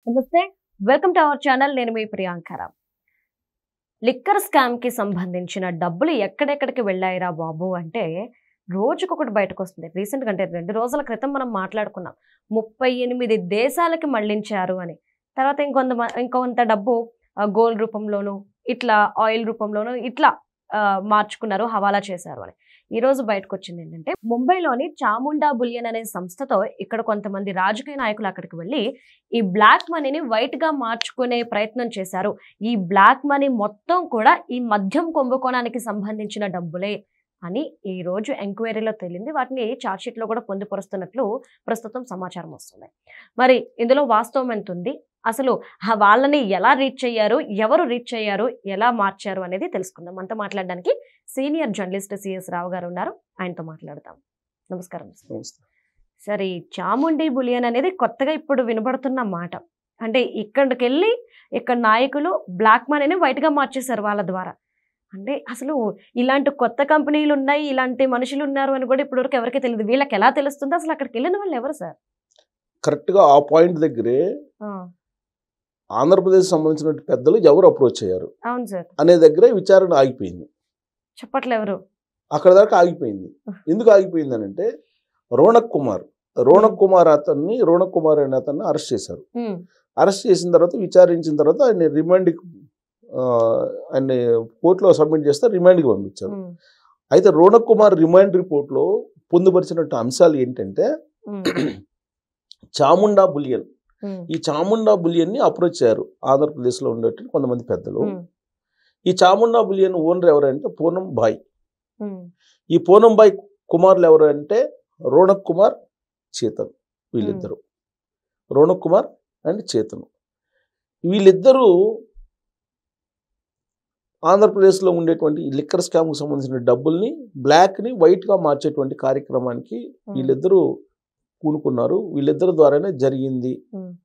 నమస్తే, welcome to our channel. నేను మీ Priyanka Rao. Liquor scam కి సంబంధించిన డబ్బులు ఎక్కడెక్కడికి వెళ్ళాయిరా బాబు అంటే రోజుకొకటి బయటకు వస్తుంది. రీసెంట్గా అంటే 2 రోజుల క్రితం మనం మాట్లాడుకున్నాం 38 దేశాలకి మళ్లించారు అని. తర్వాత ఇంకొంత డబ్బు గోల్డ్ రూపంలోను, ఇట్లా ఆయిల్ రూపంలోను ఇట్లా మార్చుకున్నారు, హవాలా చేశారు అని. ఈ రోజు బయటకు వచ్చింది ఏంటంటే, ముంబైలోని చాముండా బులియన్ అనే సంస్థతో ఇక్కడ కొంతమంది రాజకీయ నాయకులు అక్కడికి వెళ్ళి ఈ బ్లాక్ మనీని వైట్ గా మార్చుకునే ప్రయత్నం చేశారు. ఈ బ్లాక్ మనీ మొత్తం కూడా ఈ మద్యం కుంభకోణానికి సంబంధించిన డబ్బులే అని ఈ రోజు ఎంక్వైరీలో తేలింది. వాటిని ఛార్జ్ షీట్ లో కూడా పొందుపరుస్తున్నట్లు ప్రస్తుతం సమాచారం వస్తుంది. మరి ఇందులో వాస్తవం ఎంత ఉంది, అసలు వాళ్ళని ఎలా రీచ్ అయ్యారు, ఎవరు రీచ్ అయ్యారు, ఎలా మార్చారు అనేది తెలుసుకుందాం. మనతో మాట్లాడడానికి సీనియర్ జర్నలిస్ట్ సిఎస్ రావు గారు ఉన్నారు. ఆయనతో మాట్లాడతాం. నమస్కారం సార్. ఈ చాముండి బులియన్ అనేది కొత్తగా ఇప్పుడు వినబడుతున్న మాట. అంటే ఇక్కడికి వెళ్ళి ఇక్కడ నాయకులు బ్లాక్ మనీని వైట్ గా మార్చేశారు వాళ్ళ ద్వారా. అంటే అసలు ఇలాంటి కొత్త కంపెనీలు ఉన్నాయి, ఇలాంటి మనుషులు ఉన్నారు అని కూడా ఇప్పటివరకు ఎవరికి తెలియదు. వీళ్ళకి ఎలా తెలుస్తుంది? అసలు అక్కడికి వెళ్ళిన వాళ్ళు ఎవరు సార్? కరెక్ట్ గా ఆ పాయింట్ దగ్గరే ఆంధ్రప్రదేశ్ సంబంధించిన పెద్దలు ఎవరు అప్రోచ్ అయ్యారు అవును సార్ అనే దగ్గరే విచారణ ఆగిపోయింది. చెప్పట్లే ఎవరు, అక్కడ దాకా ఆగిపోయింది. ఎందుకు ఆగిపోయింది అని అంటే, రోణక్ కుమార్ అనే అతన్ని అరెస్ట్ చేశారు. అరెస్ట్ చేసిన తర్వాత విచారించిన తర్వాత ఆయన కోర్టులో సబ్మిట్ చేస్తే రిమాండ్కి పంపించారు. అయితే రోణక్ కుమార్ రిమాండ్ రిపోర్ట్లో పొందుపరిచినట్టు అంశాలు ఏంటంటే, చాముండా బులియన్, ఈ చాముండా బులియన్ ని అప్రోచ్ అయ్యారు ఆంధ్రప్రదేశ్లో ఉండేటువంటి కొంతమంది పెద్దలు. ఈ చాముండా బులియన్ ఓనర్ ఎవరంటే పూనం బాయ్. ఈ పూనం బాయ్ కుమారులు ఎవరంటే రోణక్ కుమార్, చేతన్. వీళ్ళిద్దరు రోణక్ కుమార్ అండ్ చేతన్. వీళ్ళిద్దరూ ఆంధ్రప్రదేశ్లో ఉండేటువంటి లిక్కర్ స్కామ్కి సంబంధించిన డబ్బుల్ని బ్లాక్ని వైట్గా మార్చేటువంటి కార్యక్రమానికి వీళ్ళిద్దరూ పూనుకున్నారు. వీళ్ళిద్దరి ద్వారానే జరిగింది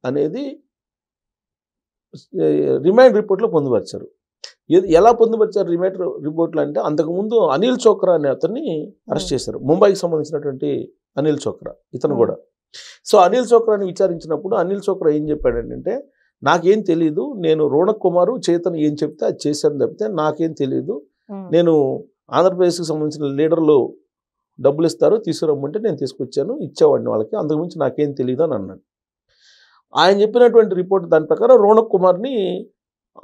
అనేది రిమాండ్ రిపోర్ట్లో పొందుపరిచారు. ఎలా పొందుపరిచారు రిమాండ్ రిపోర్ట్లు అంటే, అంతకుముందు అనిల్ చోక్రా అనే అతన్ని అరెస్ట్ చేశారు. ముంబైకి సంబంధించినటువంటి అనిల్ చోక్రా ఇతను కూడా. సో అనిల్ చోక్రాని విచారించినప్పుడు అనిల్ చోక్రా ఏం చెప్పాడంటే, నాకేం తెలియదు, నేను రోణక్ కుమారు, చేతన్ ఏం చెప్తే అది చేశాను తప్పితే నాకేం తెలియదు. నేను ఆంధ్రప్రదేశ్కి సంబంధించిన లీడర్లు డబ్బులు ఇస్తారు, తీసుకురమ్మంటే నేను తీసుకొచ్చాను, ఇచ్చేవాడిని వాళ్ళకి, అంతకుమించి నాకేం తెలియదు అని అన్నాడు. ఆయన చెప్పినటువంటి రిపోర్ట్ దాని ప్రకారం రోణక్ కుమార్ని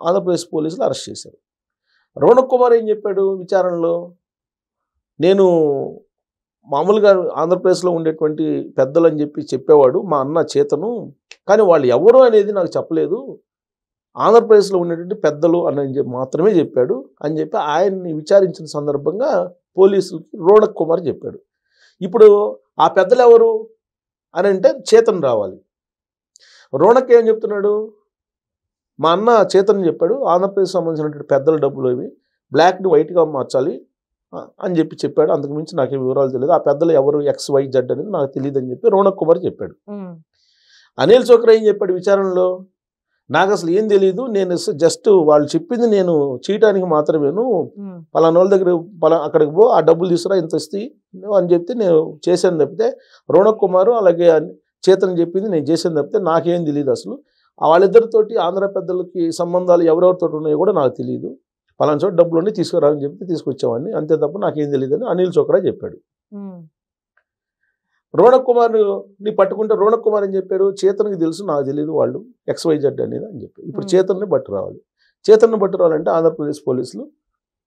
ఆంధ్రప్రదేశ్ పోలీసులు అరెస్ట్ చేశారు. రోణక్ కుమార్ ఏం చెప్పాడు విచారణలో, నేను మామూలుగా ఆంధ్రప్రదేశ్లో ఉండేటువంటి పెద్దలు అని చెప్పేవాడు మా అన్న చేతను, కానీ వాళ్ళు ఎవరు అనేది నాకు చెప్పలేదు, ఆంధ్రప్రదేశ్లో ఉండేటువంటి పెద్దలు అని మాత్రమే చెప్పాడు అని చెప్పి ఆయన్ని విచారించిన సందర్భంగా పోలీసులకి రోణక్ కుమార్ చెప్పాడు. ఇప్పుడు ఆ పెద్దలు ఎవరు అని అంటే చేతన్ రావాలి. రోణక్ ఏం చెప్తున్నాడు, మా అన్న చేతన్ చెప్పాడు ఆంధ్రప్రదేశ్ సంబంధించినటువంటి పెద్దల డబ్బులు ఇవి బ్లాక్ని వైట్గా మార్చాలి అని చెప్పాడు, అంతకుమించి నాకేం వివరాలు తెలియదు, ఆ పెద్దలు ఎవరు XYZ అనేది నాకు తెలియదు అని చెప్పి రోణక్ కుమార్ చెప్పాడు. అనిల్ చోక్రా ఏం చెప్పాడు విచారణలో, నాకు అసలు ఏం తెలియదు, నేను జస్ట్ వాళ్ళు చెప్పింది నేను చేయటానికి మాత్రమేను, పలానా వాళ్ళ దగ్గర అక్కడికి పో, ఆ డబ్బులు తీసుకురా, ఇంత ఇస్తే అని చెప్తే నేను చేశాను తప్పితే, రోణక్ కుమారు అలాగే చేతన్ చెప్పింది నేను చేశాను తప్పితే నాకేం తెలియదు, అసలు వాళ్ళిద్దరితోటి ఆంధ్ర పెద్దలకి సంబంధాలు ఎవరెవరితో ఉన్నాయో కూడా నాకు తెలియదు, పలానా చోట డబ్బులు తీసుకురా అని చెప్తే తీసుకొచ్చేవాడిని, అంతే తప్ప నాకేం తెలియదు అని అనిల్ చోక్రా చెప్పాడు. రోణక్ కుమార్ని పట్టుకుంటే రోణక్ కుమార్ అని చెప్పారు, చేతన్కి తెలుసు నాకు తెలియదు వాళ్ళు XYZ అనేది అని చెప్పారు. ఇప్పుడు చేతన్ని బట్టు రావాలంటే ఆంధ్రప్రదేశ్ పోలీసులు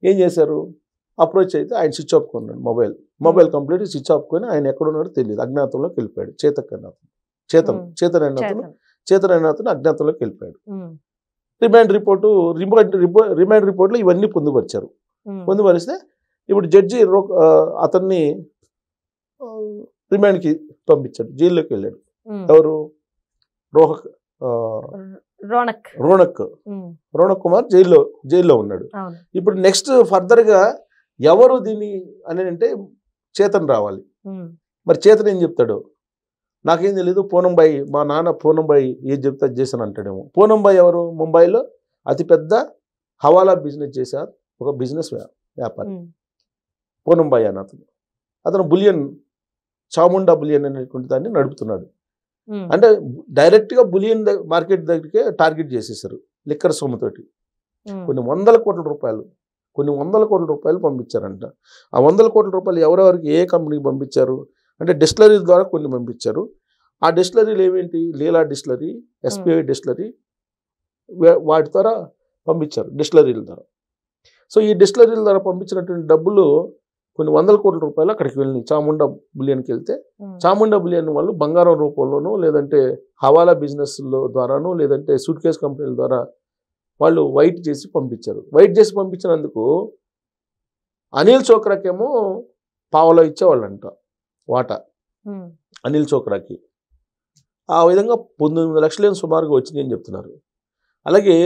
ఏం చేశారు, అప్రోచ్ అయితే ఆయన స్విచ్ ఆఫ్ కొన్నాడు, మొబైల్ కంప్లీట్ స్విచ్ ఆఫ్ కొని ఆయన ఎక్కడున్నాడో తెలియదు, అజ్ఞాతంలోకి వెళ్ళిపోయాడు. చేతన్ అయిన అతను అజ్ఞాతంలోకి వెళ్ళిపోయాడు. రిమాండ్ రిపోర్ట్లో ఇవన్నీ పొందుపరిస్తే ఇప్పుడు జడ్జి అతన్ని రిమాండ్కి పంపించాడు, జైల్లోకి వెళ్ళాడు. ఎవరు, రోణక్ కుమార్ జైల్లో ఉన్నాడు. ఇప్పుడు నెక్స్ట్ ఫర్దర్గా ఎవరు దీన్ని అని అంటే చేతన్ రావాలి. మరి చేతన్ ఏం చెప్తాడు, నాకేం తెలీదు, పూనంబాయి మా నాన్న పూనంబాయి ఏం చెప్తే అది చేశాను అంటాడేమో. పూనంబాయి ఎవరు, ముంబైలో అతిపెద్ద హవాలా బిజినెస్ చేశారు, ఒక బిజినెస్ వ్యాపారి పూనంబాయి అని అతను బులియన్, చాముండా బులియన్ అనేటువంటి దాన్ని నడుపుతున్నాడు. అంటే డైరెక్ట్గా బులియన్ మార్కెట్ దగ్గరికే టార్గెట్ చేసేసారు లిక్కర్ సొమ్ముతోటి. కొన్ని వందల కోట్ల రూపాయలు పంపించారంట. ఆ 100 కోట్ల రూపాయలు ఎవరెవరికి ఏ కంపెనీకి పంపించారు అంటే డిస్టిలరీల ద్వారా కొన్ని పంపించారు. ఆ డిస్టిలరీలు ఏమేంటి, లీలా డిస్టిలరీ, ఎస్పీఐ డిస్టిలరీ, వాటి ద్వారా పంపించారు డిస్టిలరీల ద్వారా. సో ఈ డిస్టిలరీల ద్వారా పంపించినటువంటి డబ్బులు కొన్ని 100 కోట్ల రూపాయలు అక్కడికి వెళ్ళినాయి చాముండా బులియన్కి వెళ్తే. చాముండా బులియన్ వాళ్ళు బంగారం రూపంలోనూ లేదంటే హవాలా బిజినెస్లో ద్వారానూ లేదంటే సూట్ కేస్ కంపెనీల ద్వారా వాళ్ళు వైట్ చేసి పంపించారు. వైట్ చేసి పంపించినందుకు అనిల్ చోక్రాకేమో పావలో ఇచ్చేవాళ్ళంట వాటా అనిల్ చోక్రాకి. ఆ విధంగా 19 లక్షలు సుమారుగా వచ్చినాయి అని చెప్తున్నారు. అలాగే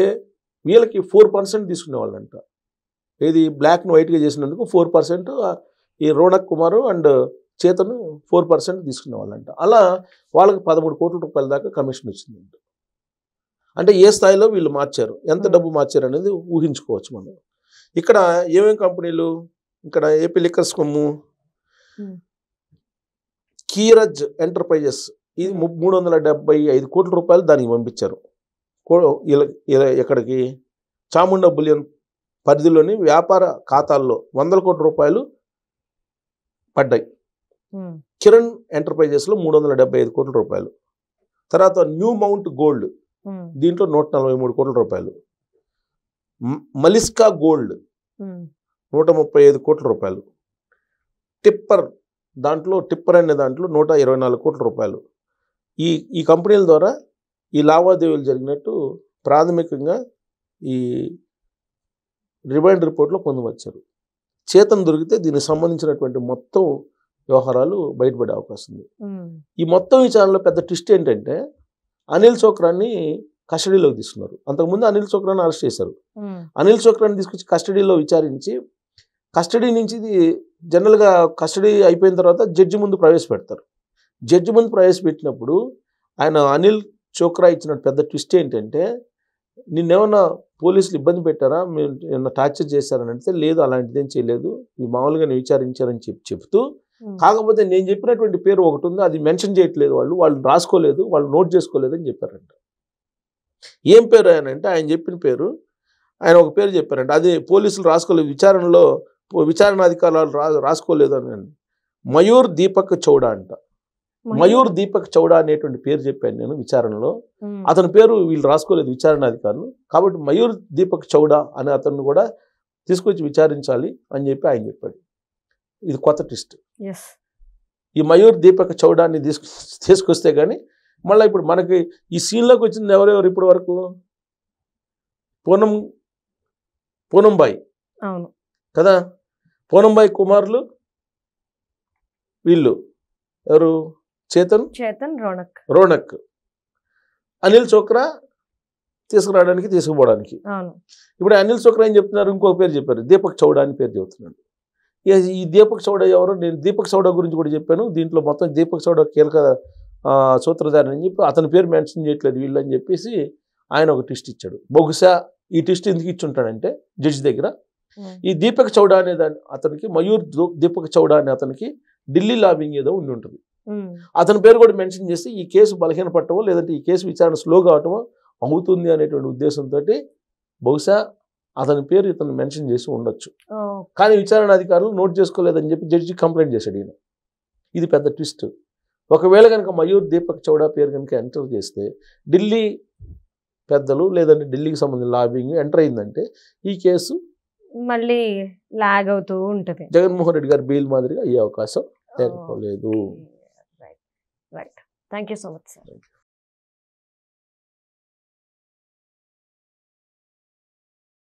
వీళ్ళకి 4% తీసుకునేవాళ్ళంట. ఏది బ్లాక్ను వైట్గా చేసినందుకు 4% ఈ రోనక్ కుమార్ అండ్ చేతను 4% తీసుకునేవాళ్ళంట. అలా వాళ్ళకి 13 కోట్ల రూపాయల దాకా కమిషన్ వచ్చిందంట. అంటే ఏ స్థాయిలో వీళ్ళు మార్చారు, ఎంత డబ్బు మార్చారు అనేది ఊహించుకోవచ్చు మనం. ఇక్కడ ఏమేమి కంపెనీలు, ఇక్కడ ఏపీ లిక్కర్స్ కొమ్ము, కీరజ్ ఎంటర్ప్రైజెస్ ఇది 375 కోట్ల రూపాయలు దానికి పంపించారు. ఎక్కడికి చాముండా బులియన్ పరిధిలోని వ్యాపార ఖాతాల్లో 100 కోట్ల రూపాయలు పడ్డాయి. కిరణ్ ఎంటర్ప్రైజెస్లో 375 కోట్ల రూపాయలు. తర్వాత న్యూ మౌంట్ గోల్డ్ దీంట్లో 143 కోట్ల రూపాయలు. మలిస్కా గోల్డ్ 135 కోట్ల రూపాయలు. టిప్పర్ అనే దాంట్లో 124 కోట్ల రూపాయలు. ఈ కంపెనీల ద్వారా ఈ లావాదేవీలు జరిగినట్టు ప్రాథమికంగా ఈ రిమైండ్ రిపోర్ట్లో పొందువచ్చారు. చేతను దొరికితే దీనికి సంబంధించినటువంటి మొత్తం వ్యవహారాలు బయటపడే అవకాశం ఉంది. ఈ మొత్తం విచారణలో పెద్ద ట్విస్ట్ ఏంటంటే అనిల్ చోక్రాని కస్టడీలోకి తీసుకున్నారు. అంతకుముందు అనిల్ చోక్రాని అరెస్ట్ చేశారు. అనిల్ చోక్రాని తీసుకొచ్చి కస్టడీలో విచారించి కస్టడీ నుంచి ఇది జనరల్గా కస్టడీ అయిపోయిన తర్వాత జడ్జి ముందు ప్రవేశపెడతారు. జడ్జి ముందు ప్రవేశపెట్టినప్పుడు ఆయన అనిల్ చోక్రా ఇచ్చిన పెద్ద ట్విస్ట్ ఏంటంటే నిన్నేమన్నా పోలీసులు ఇబ్బంది పెట్టారా, మీరు ఏమన్నా టార్చర్ చేశారని అంటే లేదు అలాంటిదేం చేయలేదు, ఇవి మామూలుగా విచారించారని చెప్తూ కాకపోతే నేను చెప్పినటువంటి పేరు ఒకటి ఉంది అది మెన్షన్ చేయట్లేదు, వాళ్ళు రాసుకోలేదు, వాళ్ళు నోట్ చేసుకోలేదు అని చెప్పారంట. ఏం పేరు ఆయన అంటే ఆయన చెప్పిన పేరు ఆయన ఒక పేరు చెప్పారంట, అది పోలీసులు రాసుకోలేదు, విచారణ అధికారులు రాసుకోలేదు అని. మయూర్ దీపక్ చౌడా అంట. మయూర్ దీపక్ చౌడా అనేటువంటి పేరు చెప్పాను నేను విచారణలో. అతని పేరు వీళ్ళు రాసుకోలేదు విచారణ అధికారులు, కాబట్టి మయూర్ దీపక్ చౌడా అనే అతన్ని కూడా తీసుకొచ్చి విచారించాలి అని చెప్పి ఆయన చెప్పాడు. ఇది కొత్త ట్విస్ట్. ఈ మయూర్ దీపక్ చౌడాని తీసుకొస్తే కానీ మళ్ళీ ఇప్పుడు మనకి ఈ సీన్లోకి వచ్చింది ఎవరెవరు ఇప్పటి వరకు, పూనంబాయి కదా, పూనంబాయి కుమారులు వీళ్ళు ఎవరు, చేతన్ రోనక్, అనిల్ చోక్రా తీసుకురావడానికి తీసుకుపోవడానికి. ఇప్పుడు అనిల్ చోక్రా ఏం చెప్తున్నారు, ఇంకో పేరు చెప్పారు, దీపక్ చౌడా అని పేరు చెబుతున్నాడు. ఈ దీపక్ చౌడా ఎవరు, నేను దీపక్ చౌడా గురించి కూడా చెప్పాను, దీంట్లో మొత్తం దీపక్ చౌడా కీలక సూత్రధారి అని చెప్పి అతని పేరు మెన్షన్ చేయట్లేదు వీళ్ళు అని చెప్పేసి ఆయన ఒక ట్విస్ట్ ఇచ్చాడు. బహుశా ఈ ట్విస్ట్ ఎందుకు ఇచ్చుంటాడంటే జడ్జి దగ్గర ఈ దీపక్ చౌడా అనే అతనికి మయూర్ దీపక్ చౌడా అనే అతనికి ఢిల్లీ లాబింగ్ ఏదో ఉండి ఉంటుంది, అతని పేరు కూడా మెన్షన్ చేసి ఈ కేసు బలహీన పట్టవో లేదంటే ఈ కేసు విచారణ స్లో కావటమో అవుతుంది అనేటువంటి ఉద్దేశంతో బహుశా అతని పేరు ఇతను మెన్షన్ చేసి ఉండొచ్చు. కానీ విచారణ అధికారులు నోట్ చేసుకోలేదని చెప్పి జడ్జి కంప్లైంట్ చేశాడు ఈయన. ఇది పెద్ద ట్విస్ట్. ఒకవేళ కనుక మయూర్ దీపక్ చౌడా పేరు కనుక ఎంటర్ చేస్తే ఢిల్లీ పెద్దలు లేదంటే ఢిల్లీకి సంబంధించిన లాబింగ్ ఎంటర్ అయిందంటే ఈ కేసు మళ్ళీ లాగ్ అవుతూ ఉంటుంది, జగన్మోహన్ రెడ్డి గారి బెయిల్ మాదిరిగా అయ్యే అవకాశం లేకపోలేదు. Right. Thank you so much sir.